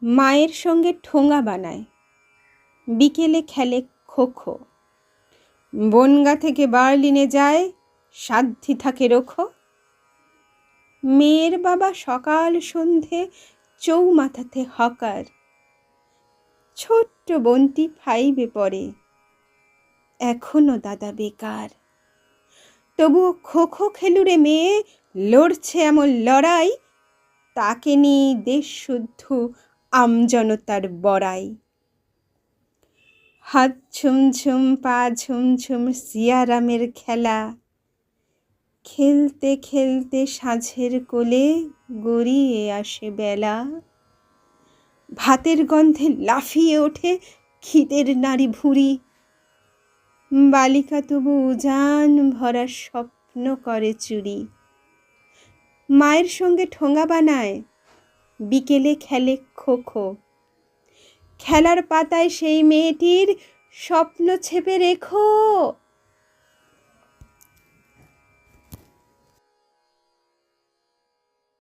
মায়ের সঙ্গে ঠোঙা বানায়, বিকেলে খেলে খোখো। বনগা থেকে বার্লিনে যায়, সাধ্যি থাকে রোখো। মেয়ের বাবা সকাল সন্ধে চৌমাথাতে হকার। ছোট্ট বোনটি 5-এ পড়ে, এখনো দাদা বেকার। তবুও খোখো খেলুরে মেয়ে লড়ছে এমন লড়াই, তাকে নিয়ে দেশ শুদ্ধ আমজনতার বড়াই। হাত ঝুমঝুম পা ঝুমঝুম সিয়ারামের খেলা, খেলতে খেলতে সাঁঝের কোলে গড়িয়ে আসে বেলা। ভাতের গন্ধে লাফিয়ে ওঠে খিদের নারী ভুঁড়ি, বালিকা তবু উজান ভরা স্বপ্ন করে চুরি। মায়ের সঙ্গে ঠোঙা বানায়, বিকেলে খেলে খোখো। খেলার পাতায় সেই মেয়েটির স্বপ্ন ছেপে রেখো।